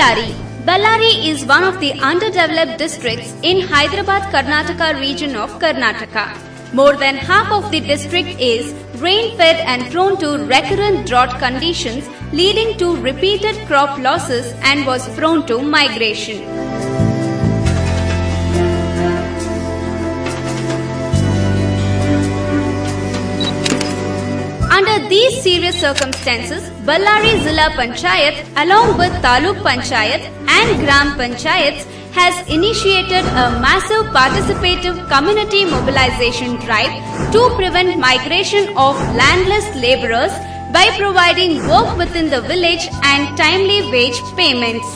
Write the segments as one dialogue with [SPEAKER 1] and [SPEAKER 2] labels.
[SPEAKER 1] Ballari. Ballari is one of the underdeveloped districts in Hyderabad, Karnataka region of Karnataka. More than half of the district is rain-fed and prone to recurrent drought conditions, leading to repeated crop losses and was prone to migration. Under these serious circumstances, Ballari Zilla Panchayat along with Taluk Panchayat and Gram Panchayats has initiated a massive participative community mobilization drive to prevent migration of landless labourers by providing work within the village and timely wage payments.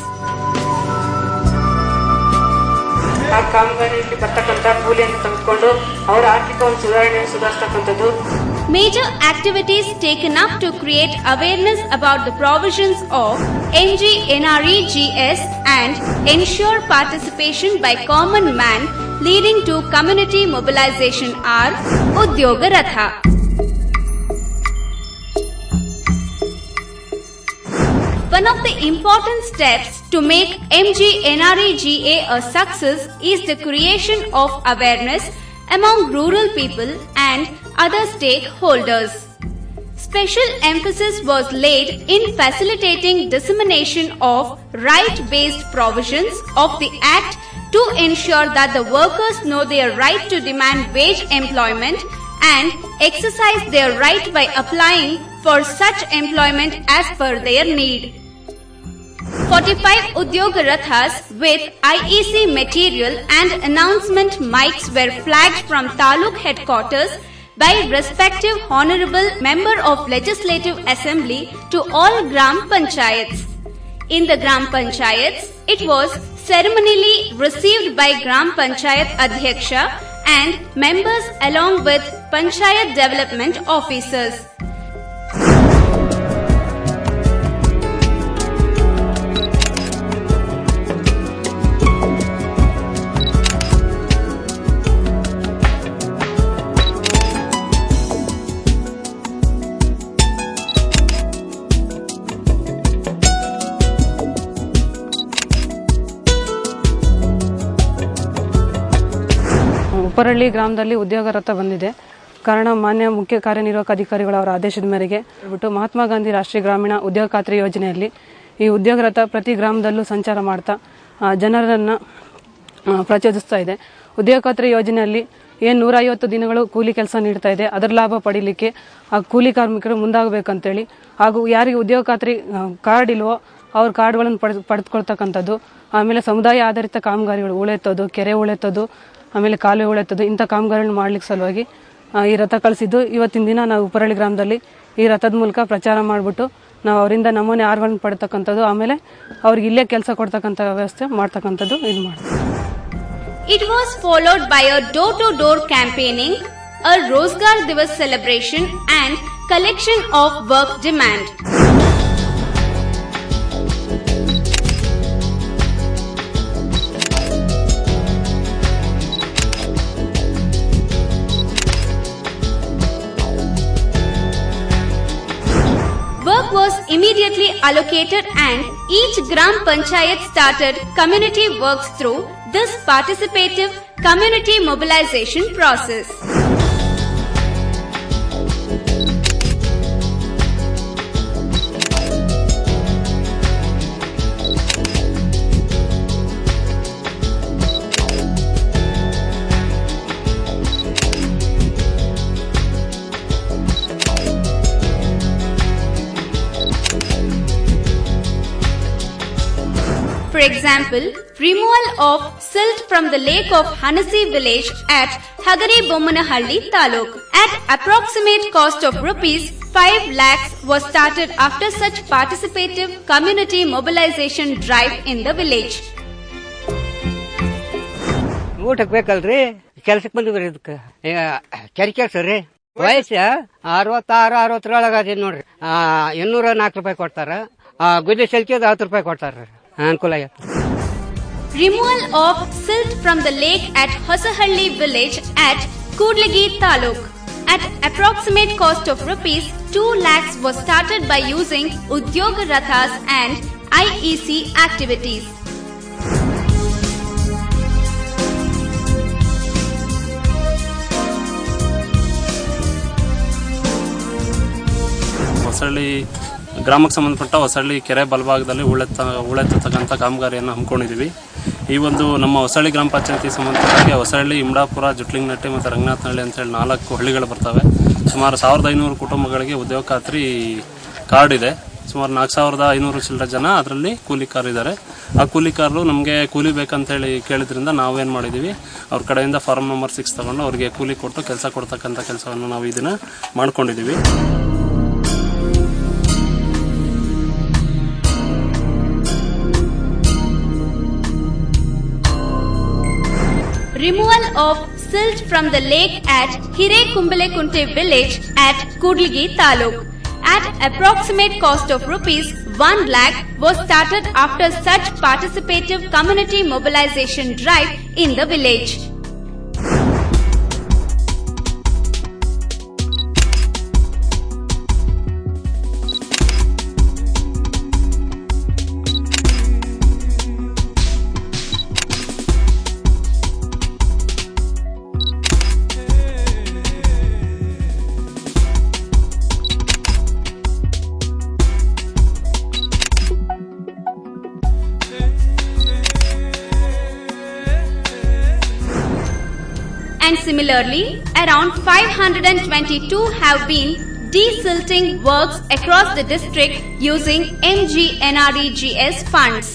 [SPEAKER 2] ಆ ಕಾಮಗಾರಿಯಲ್ಲಿ ಬರ್ತಕ್ಕಂಥ ಕೂಲಿಯನ್ನು ತೆಗೆದುಕೊಂಡು ಅವರ ಆರ್ಥಿಕವನ್ನು ಸುಧಾರಿಸತಕ್ಕಂಥದ್ದು.
[SPEAKER 1] Major activities taken up to create awareness about the provisions of MGNREGS and ensure participation by common man leading to community mobilization are Udyoga Ratha. One of the important steps to make MGNREGA a success is the creation of awareness among rural people and other stakeholders. Special emphasis was laid in facilitating dissemination of right-based provisions of the Act to ensure that the workers know their right to demand wage employment and exercise their right by applying for such employment as per their need. 45 Udyoga Rathas with IEC material and announcement mics were flagged from Taluk headquarters by respective Honorable Member of Legislative Assembly to all Gram Panchayats. In the Gram Panchayats, it was ceremonially received by Gram Panchayat Adhyaksha and members along with Panchayat Development Officers.
[SPEAKER 3] Upparalli ಗ್ರಾಮದಲ್ಲಿ ಉದ್ಯೋಗ ರಥ ಬಂದಿದೆ. ಕಾರಣ ಮಾನ್ಯ ಮುಖ್ಯ ಕಾರ್ಯನಿರ್ವಾಹಕ ಅಧಿಕಾರಿಗಳ ಅವರ ಆದೇಶದ ಮೇರೆಗೆ ಬಿಟ್ಟು ಮಹಾತ್ಮ ಗಾಂಧಿ ರಾಷ್ಟ್ರೀಯ ಗ್ರಾಮೀಣ ಉದ್ಯೋಗ ಖಾತ್ರಿ ಯೋಜನೆಯಲ್ಲಿ ಈ ಉದ್ಯೋಗ ರಥ ಪ್ರತಿ ಗ್ರಾಮದಲ್ಲೂ ಸಂಚಾರ ಮಾಡ್ತಾ ಜನರನ್ನು ಪ್ರಚೋದಿಸ್ತಾ ಇದೆ. ಉದ್ಯೋಗ ಖಾತ್ರಿ ಯೋಜನೆಯಲ್ಲಿ ಏನು 150 ದಿನಗಳು ಕೂಲಿ ಕೆಲಸ ನೀಡ್ತಾ ಇದೆ, ಅದರ ಲಾಭ ಪಡೀಲಿಕ್ಕೆ ಆ ಕೂಲಿ ಕಾರ್ಮಿಕರು ಮುಂದಾಗಬೇಕಂತೇಳಿ, ಹಾಗೂ ಯಾರಿಗೆ ಉದ್ಯೋಗ ಖಾತ್ರಿ ಕಾರ್ಡ್ ಇಲ್ವೋ ಅವ್ರ ಕಾರ್ಡ್ಗಳನ್ನು ಪಡೆದುಕೊಳ್ತಕ್ಕಂಥದ್ದು, ಆಮೇಲೆ ಸಮುದಾಯ ಆಧಾರಿತ ಕಾಮಗಾರಿಗಳು ಉಳೆತ್ತೋದು, ಕೆರೆ ಉಳೆತ್ತೋದು, ಆಮೇಲೆ ಕಾಲುವೆ ಉಳೆತ್ತೋದು, ಇಂಥ ಕಾಮಗಾರಿಗಳನ್ನ ಮಾಡ್ಲಿಕ್ಕೆ ಸಲುವಾಗಿ ಈ ರಥ ಕಳಿಸಿದ್ದು. ಇವತ್ತಿನ ದಿನ ನಾವು ಉಪ್ಪರಳ್ಳಿ ಗ್ರಾಮದಲ್ಲಿ ಈ ರಥದ ಮೂಲಕ ಪ್ರಚಾರ ಮಾಡಿಬಿಟ್ಟು ನಾವು ಅವರಿಂದ ನಮೂನೆ ಆರ್ಗಳನ್ನು ಪಡ್ತಕ್ಕಂಥದ್ದು, ಆಮೇಲೆ ಅವ್ರಿಗೆ ಇಲ್ಲೇ ಕೆಲಸ ಕೊಡ್ತಕ್ಕಂಥ ವ್ಯವಸ್ಥೆ ಮಾಡ್ತಕ್ಕಂಥದ್ದು ಇದು ಮಾಡ್ತೀವಿ.
[SPEAKER 1] It was followed by a door-to-door campaigning, a Rozgar Divas celebration and collection of work demand. Work was immediately allocated and each Gram Panchayat started community works through this participative community mobilization process. For example, removal of silt from the lake of Hanasi village at Hagari Bommanahalli Taluk at approximate cost of ₹5 lakhs was started after such participative community mobilization drive in the village.
[SPEAKER 4] ಊಟಕ್ಕೆ ಬೇಕಲ್ರಿ, ಕೆಲ್ಸಕ್ಕೆ ಬಂದಿವ್ರಿ. ಇದಕ್ಕೆ ಕೆರೆ ಕೆಲಸ ರೀ. ವಯಸ್ಸು 66-67 ನೋಡ್ರಿ. 804 ರೂಪಾಯಿ ಕೊಡ್ತಾರ. ಗುದ್ದೆ ಸಲ್ಕಿದ 10 ರೂಪಾಯಿ ಕೊಡ್ತಾರ. ಅನುಕೂಲ ಆಗತ್ತೆ.
[SPEAKER 1] Removal of silt from the lake at Hosahalli village at Kudlagi Taluk at approximate cost of ₹2 lakhs was started by using Udyoga Rathas and IEC activities.
[SPEAKER 5] Hosalli ಗ್ರಾಮಕ್ಕೆ ಸಂಬಂಧಪಟ್ಟ ಹೊಸಳ್ಳಿ ಕೆರೆ ಬಲಭಾಗದಲ್ಲಿ ಉಳೆತ್ತತಕ್ಕಂಥ ಕಾಮಗಾರಿಯನ್ನು ಹಮ್ಮಿಕೊಂಡಿದ್ದೀವಿ. ಈ ಒಂದು ನಮ್ಮ ಹೊಸಳ್ಳಿ ಗ್ರಾಮ ಪಂಚಾಯತಿ ಸಂಬಂಧಪಟ್ಟಾಗೆ ಹೊಸಳ್ಳಿ, ಇಮ್ಡಾಪುರ, ಜುಟ್ಲಿಂಗನಟ್ಟಿ ಮತ್ತು ರಂಗನಾಥನಹಳ್ಳಿ ಅಂತೇಳಿ 4 ಹಳ್ಳಿಗಳು ಬರ್ತವೆ. ಸುಮಾರು 1500 ಕುಟುಂಬಗಳಿಗೆ ಉದ್ಯೋಗ ಖಾತ್ರಿ ಕಾರ್ಡ್ ಇದೆ. ಸುಮಾರು 4500 ಚಿಲ್ಲರೆ ಜನ ಅದರಲ್ಲಿ ಕೂಲಿಕಾರರಿದ್ದಾರೆ. ಆ ಕೂಲಿಕಾರರು ನಮಗೆ ಕೂಲಿ ಬೇಕಂತೇಳಿ ಕೇಳಿದ್ರಿಂದ ನಾವೇನು ಮಾಡಿದ್ದೀವಿ, ಅವ್ರ ಕಡೆಯಿಂದ ಫಾರ್ಮ್ ನಂಬರ್ 6 ತಗೊಂಡು ಅವ್ರಿಗೆ ಕೂಲಿ ಕೊಟ್ಟು ಕೆಲಸ ಕೊಡ್ತಕ್ಕಂಥ ಕೆಲಸವನ್ನು ನಾವು ಇದನ್ನು ಮಾಡ್ಕೊಂಡಿದ್ದೀವಿ.
[SPEAKER 1] Removal of silt from the lake at Hirekumbelekunte village at Kudligi Taluk at approximate cost of rupees 1 lakh was started after such participative community mobilization drive in the village. And similarly, around 522 have been desilting works across the district using MGNREGS funds.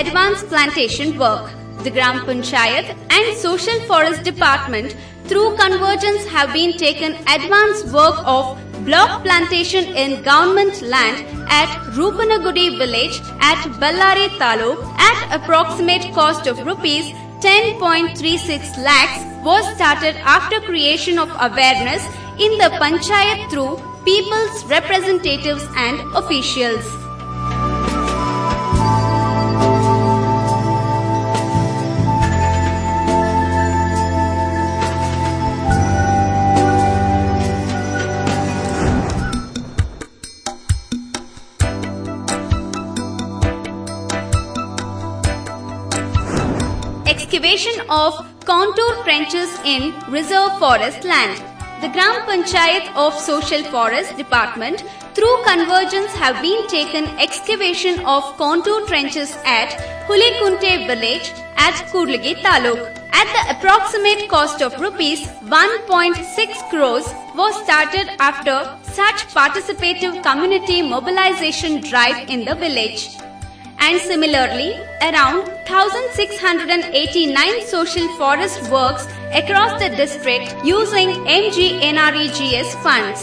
[SPEAKER 1] Advanced plantation work. The Gram Panchayat and Social Forest Department through convergence have been taken advanced work of block plantation in government land at Rupanagudi village at Ballari Taluk at approximate cost of rupees 10.36 lakhs was started after creation of awareness in the Panchayat through people's representatives and officials. Excavation of contour trenches in reserve forest land. The Gram Panchayat of Social Forest Department through convergence have been taken excavation of contour trenches at Hulikunte village at Kudligi Taluk at the approximate cost of rupees 1.6 crores was started after such participative community mobilization drive in the village. And similarly, around 1689 social forest works across the district using MGNREGS funds.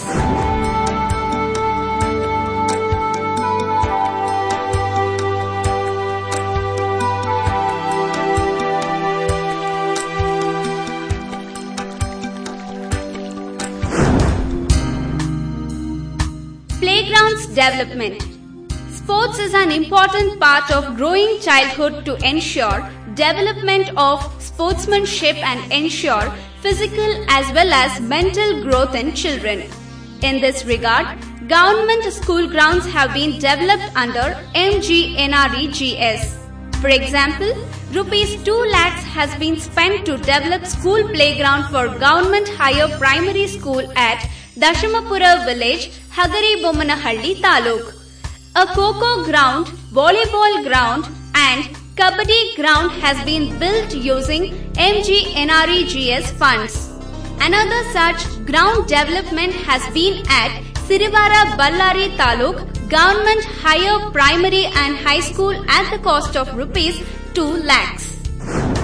[SPEAKER 1] Playgrounds development. Sports is an important part of growing childhood to ensure development of sportsmanship and ensure physical as well as mental growth in children. In this regard, government school grounds have been developed under MGNREGS. For example, rupees 2 lakhs has been spent to develop school playground for government higher primary school at Dashamapura village, Hagari Bomanahalli Taluk. A Kho-Kho ground, volleyball ground and Kabaddi ground has been built using MGNREGS funds. Another such ground development has been at Sirivara Ballari Taluk Government Higher Primary and High School at the cost of rupees 2 lakhs.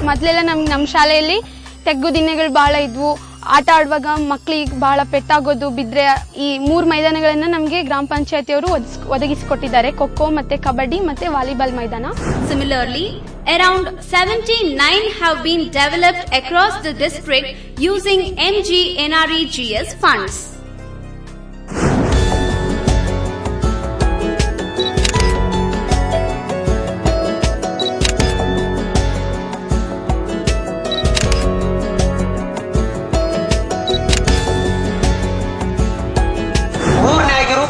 [SPEAKER 6] ಮೊದಲೆಲ್ಲ ನಮ್ಮ ಶಾಲೆಯಲ್ಲಿ ತೆಗ್ಗು ದಿನಗಳು ಬಹಳ ಇದ್ವು. ಆಟ ಆಡುವಾಗ ಮಕ್ಕಳಿಗೆ ಬಹಳ ಪೆಟ್ಟಾಗೋದು, ಬಿದ್ದರೆ ಈ 3 ಮೈದಾನಗಳನ್ನು ನಮಗೆ ಗ್ರಾಮ ಪಂಚಾಯತಿಯವರು ಒದಗಿಸಿಕೊಟ್ಟಿದ್ದಾರೆ. ಖೋ-ಖೋ ಮತ್ತೆ ಕಬಡ್ಡಿ ಮತ್ತೆ ವಾಲಿಬಾಲ್ ಮೈದಾನ.
[SPEAKER 1] Similarly, around 79 have been developed across the district using MGNREGS funds.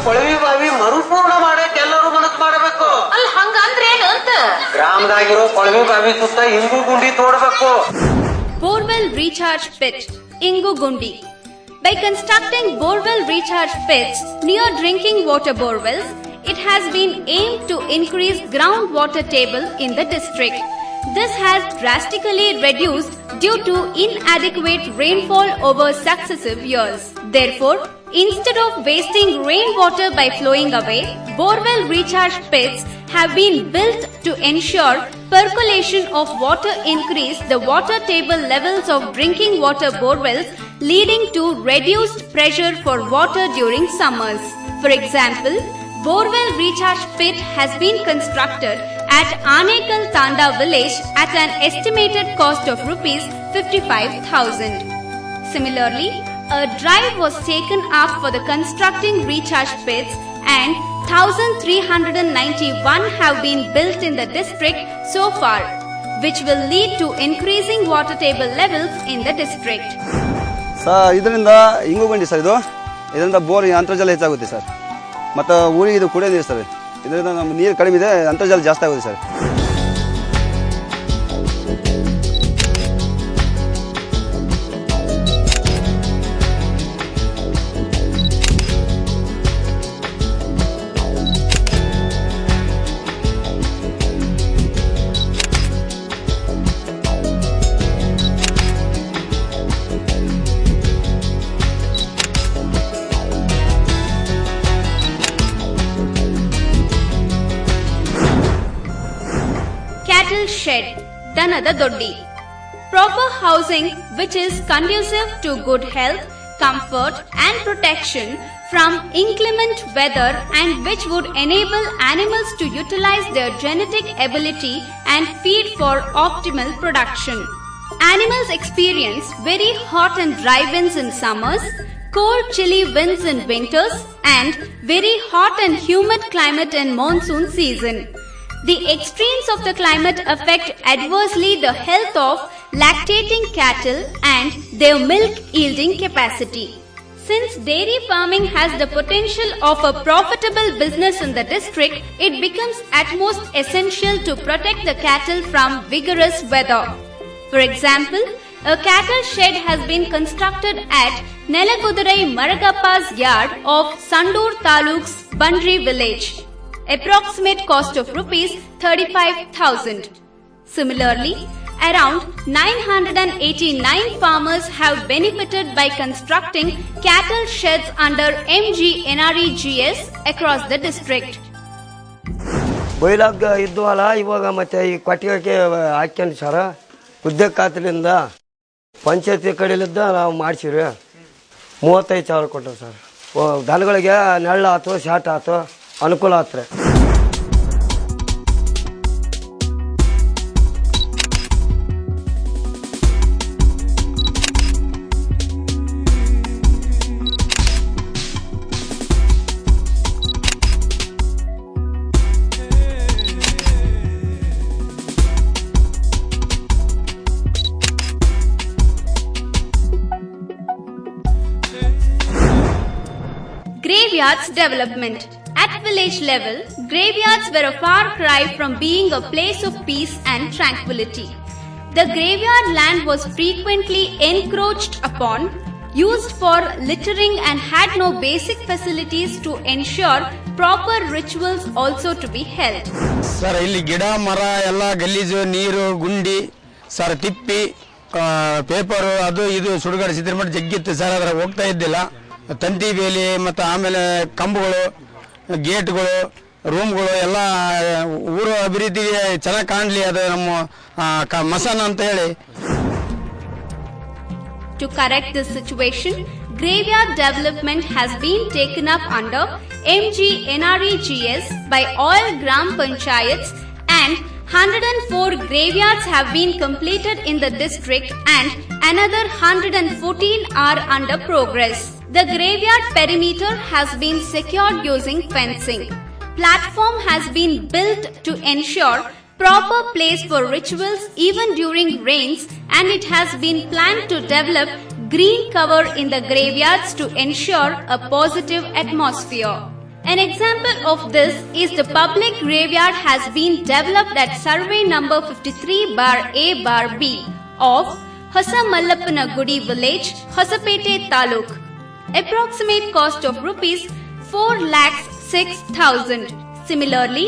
[SPEAKER 7] Kolavi ಬಾವಿ ಮರುಪೂರ್ಣ ಮಾಡಕ್ಕೆ ಎಲ್ಲರೂ ಮನಸ್ಸು ಮಾಡಬೇಕು.
[SPEAKER 8] ಅಲ್ಲಿ ಹಂಗಂದ್ರೆ ಏನು ಅಂತ?
[SPEAKER 7] ಗ್ರಾಮದಾಗಿರೋ ಕೊಳವಿ ಬಾವಿ ಸುತ್ತ ಇಂಗು ಗುಂಡಿ ತೋಡಬೇಕು.
[SPEAKER 1] Borewell Recharge Pit, Ingu Gundi. By constructing borewell recharge pits near drinking water borewells, it has been aimed to increase groundwater table in the district. This has drastically reduced due to inadequate rainfall over successive years. Therefore, instead of wasting rainwater by flowing away, borewell recharge pits have been built to ensure percolation of water increase the water table levels of drinking water borewells, leading to reduced pressure for water during summers. For example, borewell recharge pit has been constructed at Anekal Tanda village at an estimated cost of rupees 55,000. Similarly, a drive was taken up for the constructing recharge pits and 1,391 have been built in the district so far, which will lead to increasing water table levels in the district.
[SPEAKER 9] ಇದರಿಂದ ಇಂಗುಗುಂಡಿ sir, ಇದರಿಂದ bore ಅಂತರ್ಜಲ ಹೆಚ್ಚಾಗುತ್ತೆ sir. ಮತ್ತು ಊರಿಗೆ ಇದು ಕುಡಿಯೋ ನೀರು sir. ಇದರಿಂದ ನಮ್ಮ ನೀರು ಕಡಿಮೆ ಇದೆ, ಅಂತರ್ಜಲ ಜಾಸ್ತಿ ಆಗುತ್ತೆ sir.
[SPEAKER 1] Shed, Danada Doddi. Proper housing which is conducive to good health, comfort and protection from inclement weather and which would enable animals to utilize their genetic ability and feed for optimal production. Animals experience very hot and dry winds in summers, cold chilly winds in winters and very hot and humid climate in monsoon season. The extremes of the climate affect adversely the health of lactating cattle and their milk yielding capacity. Since dairy farming has the potential of a profitable business in the district, it becomes at most essential to protect the cattle from vigorous weather. For example, a cattle shed has been constructed at Nelakudurai Maragappa's yard of Sandur Taluk's Bandri village. Approximate cost of rupees 35,000. Similarly, around 989 farmers have benefited by constructing cattle sheds under MGNREGS across the district.
[SPEAKER 7] ಬೈಲಾಗ ಇದ್ವಲ್ಲ, ಇವಾಗ ಮತ್ತೆ ಈ ಕೊಟ್ಟಿಗೆ ಹಾಕ್ಯಂಡು ಸರ ಉದ್ಯೋಗ ಖಾತೆಯಿಂದ ಪಂಚಾಯತಿ ಕಡೆಲಿದ್ದ ನಾವು ಮಾಡಿಸಿರಿ 35,000 ಕೊಟ್ಟರು sir. ದನಗಳಿಗೆ ನೆಳ್ಳು ಆಯ್ತು, ಶಾಟ್ ಆಯ್ತು, ಅನುಕೂಲ ಆತ್ರಿ.
[SPEAKER 1] Graveyards development. At village level, graveyards were a far cry from being a place of peace and tranquility. The graveyard land was frequently encroached upon, used for littering and had no basic facilities to ensure proper rituals also to be held.
[SPEAKER 10] Sir, ಇಲ್ಲಿ ಗಿಡ ಮರ ಎಲ್ಲ ಗಲೀಜು, ನೀರು, ಗುಂಡಿ, sir ತಿಪ್ಪಿ, paper ಅದು ಇದು ಸುಡುಗಾಡಿಸಿದ್ರೆ ಮಾಡಿ ಜಗ್ಗಿತ್ತು ಸರ್. ಅದರ ಹೋಗ್ತಾ ಇದ್ದಿಲ್ಲ. ತಂತಿ ಬೇಲಿ ಮತ್ತು ಆಮೇಲೆ ಕಂಬಗಳು, ಗೇಟ್ಗಳು, ರೂಮ್ಗಳು ಎಲ್ಲ ಊರ ಅಭಿವೃದ್ಧಿಗೆ ಚೆನ್ನಾಗಿ ಕಾಣಲಿ, ಅದು ನಮ್ಮ ಮಸಾನ ಅಂತ ಹೇಳಿ.
[SPEAKER 1] To correct this situation, graveyard development has been taken up under MGNREGS by all Gram Panchayats and 104 graveyards have been completed in the district and another 114 are under progress. The graveyard perimeter has been secured using fencing. Platform has been built to ensure proper place for rituals even during rains, and it has been planned to develop green cover in the graveyards to ensure a positive atmosphere. An example of this is the public graveyard has been developed at survey number 53/A/B of Hosamallappanagudi village, Hosapete Taluk. Approximate cost of rupees 4,06,000. Similarly,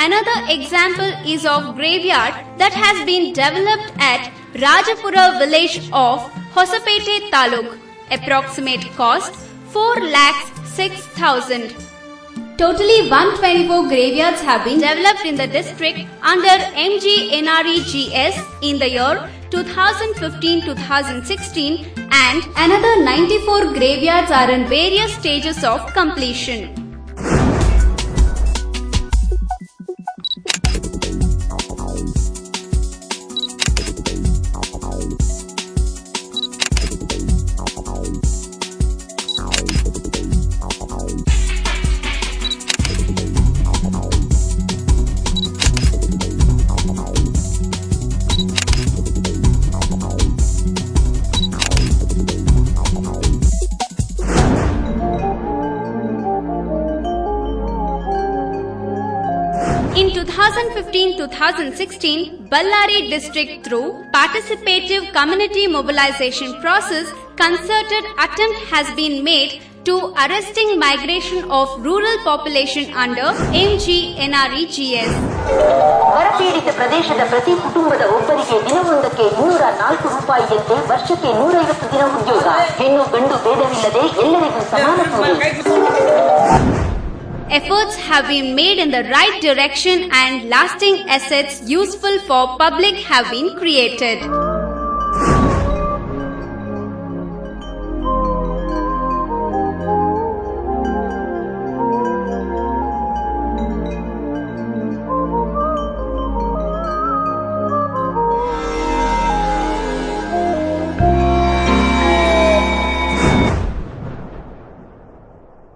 [SPEAKER 1] another example is of graveyard that has been developed at Rajapura village of Hosapete Taluk. Approximate cost 4,06,000. Totally 124 graveyards have been developed in the district under MGNREGS in the year 2015-2016 and another 94 graveyards are in various stages of completion. In 2015-2016, Ballari district through participative community mobilization process, concerted attempt has been made to arresting migration of rural population under MGNREGS.
[SPEAKER 8] ಬರಪೀಡಿತ ಪ್ರದೇಶದ ಪ್ರತಿ ಕುಟುಂಬದ ಒಬ್ಬರಿಗೆ ದಿನವೊಂದಕ್ಕೆ 204 ರೂಪಾಯಿಯಂತೆ ವರ್ಷಕ್ಕೆ 150 ದಿನ ಉದ್ಯೋಗ. ಹೆಣ್ಣು ಗಂಡು ಭೇದವಿಲ್ಲದೆ ಎಲ್ಲರಿಗೂ ಸಮಾನ ಕೂಲಿ.
[SPEAKER 1] Efforts have been made in the right direction and lasting assets useful for public have been created.